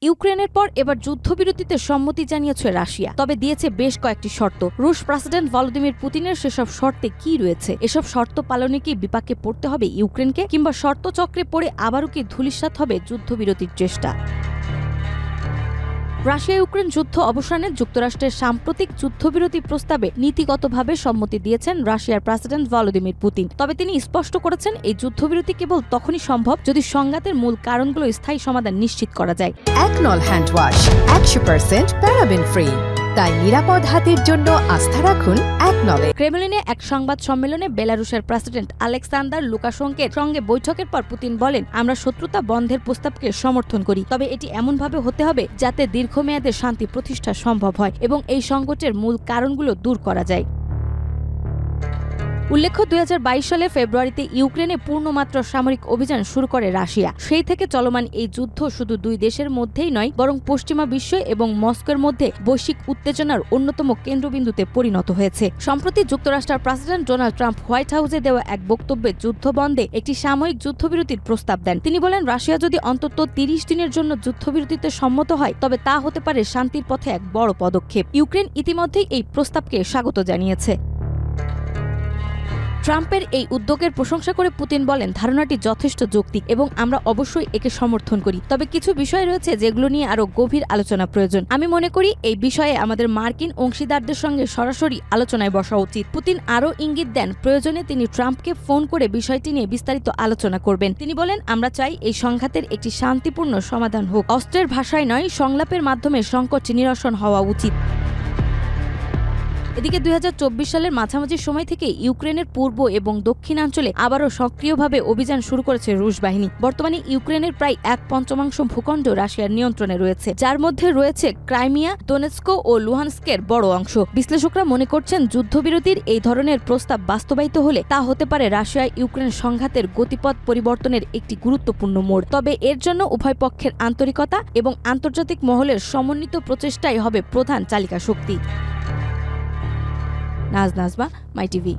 ইউক্রেনের পর এবার যুদ্ধবিরতিতে সম্মতি জানিয়েছে রাশিয়া, তবে দিয়েছে বেশ কয়েকটি শর্ত। রুশ প্রেসিডেন্ট ভলোদিমির পুতিনের সেসব শর্তে কি রয়েছে? এসব শর্ত পালনে কি বিপাকে পড়তে হবে ইউক্রেনকে, কিংবা শর্ত চক্রে পড়ে আবারও কি ধূলিসাৎ হবে যুদ্ধবিরতির চেষ্টা? রাশিয়া ইউক্রেন যুদ্ধ অবসানে যুক্তরাষ্ট্রের সাম্প্রতিক যুদ্ধবিরতি প্রস্তাবে নীতিগতভাবে সম্মতি দিয়েছেন রাশিয়ার প্রেসিডেন্ট ভলোদিমির পুতিন। তবে তিনি স্পষ্ট করেছেন, এই যুদ্ধবিরতি কেবল তখনই সম্ভব যদি সংঘাতের মূল কারণগুলো স্থায়ী সমাধান নিশ্চিত করা যায়। একনল হ্যান্ড ওয়াশ 100% প্যারাবেন ফ্রি, তাই নিরাপদ হাতের জন্য আস্থা রাখুন একনলে। ক্রেমলিনে এক সংবাদ সম্মেলনে বেলারুশের প্রেসিডেন্ট আলেক্সান্দার লুকাশেঙ্কোর সঙ্গে বৈঠকের পর পুতিন বলেন, আমরা শত্রুতা বন্ধের প্রস্তাবকে সমর্থন করি, তবে এটি এমনভাবে হতে হবে যাতে দীর্ঘমেয়াদে শান্তি প্রতিষ্ঠা সম্ভব হয় এবং এই সংকটের মূল কারণগুলো দূর করা যায়। উল্লেখ্য, 2022 সালে ফেব্রুয়ারিতে ইউক্রেনে পূর্ণমাত্রা সামরিক অভিযান শুরু করে রাশিয়া। সেই থেকে চলমান এই যুদ্ধ শুধু দুই দেশের মধ্যেই নয়, বরং পশ্চিমা বিশ্ব এবং মস্কোর মধ্যে বৈশ্বিক উত্তেজনার অন্যতম কেন্দ্রবিন্দুতে পরিণত হয়েছে। সম্প্রতি যুক্তরাষ্ট্রের প্রেসিডেন্ট ডোনাল্ড ট্রাম্প হোয়াইট হাউসে দেওয়া এক বক্তব্যে যুদ্ধ বন্ধে একটি সাময়িক যুদ্ধবিরতির প্রস্তাব দেন। তিনি বলেন, রাশিয়া যদি অন্তত 30 দিনের জন্য যুদ্ধবিরতিতে সম্মত হয়, তবে তা হতে পারে শান্তির পথে এক বড় পদক্ষেপ। ইউক্রেন ইতিমধ্যেই এই প্রস্তাবকে স্বাগত জানিয়েছে। ট্রাম্পের এই উদ্যোগের প্রশংসা করে পুতিন বলেন, ধারণাটি যথেষ্ট যৌক্তিক এবং আমরা অবশ্যই একে সমর্থন করি, তবে কিছু বিষয় রয়েছে যেগুলো নিয়ে আরও গভীর আলোচনা প্রয়োজন। আমি মনে করি এই বিষয়ে আমাদের মার্কিন অংশীদারদের সঙ্গে সরাসরি আলোচনায় বসা উচিত। পুতিন আরও ইঙ্গিত দেন, প্রয়োজনে তিনি ট্রাম্পকে ফোন করে বিষয়টি নিয়ে বিস্তারিত আলোচনা করবেন। তিনি বলেন, আমরা চাই এই সংঘাতের একটি শান্তিপূর্ণ সমাধান হোক, অস্ত্রের ভাষায় নয়, সংলাপের মাধ্যমে সংকট নিরসন হওয়া উচিত। এদিকে 2024 সালের মাঝামাঝি সময় থেকে ইউক্রেনের পূর্ব এবং দক্ষিণাঞ্চলে আবারও সক্রিয়ভাবে অভিযান শুরু করেছে রুশ বাহিনী। বর্তমানে ইউক্রেনের প্রায় 1/5 ভূখণ্ড রাশিয়ার নিয়ন্ত্রণে রয়েছে, যার মধ্যে রয়েছে ক্রাইমিয়া, দোনেৎস্ক ও লুহানস্কের বড় অংশ। বিশ্লেষকরা মনে করছেন, যুদ্ধবিরতির এই ধরনের প্রস্তাব বাস্তবায়িত হলে তা হতে পারে রাশিয়া ইউক্রেন সংঘাতের গতিপথ পরিবর্তনের একটি গুরুত্বপূর্ণ মোড়। তবে এর জন্য উভয় পক্ষের আন্তরিকতা এবং আন্তর্জাতিক মহলের সমন্বিত প্রচেষ্টাই হবে প্রধান চালিকা শক্তি। নাজমা, মাই টিভি।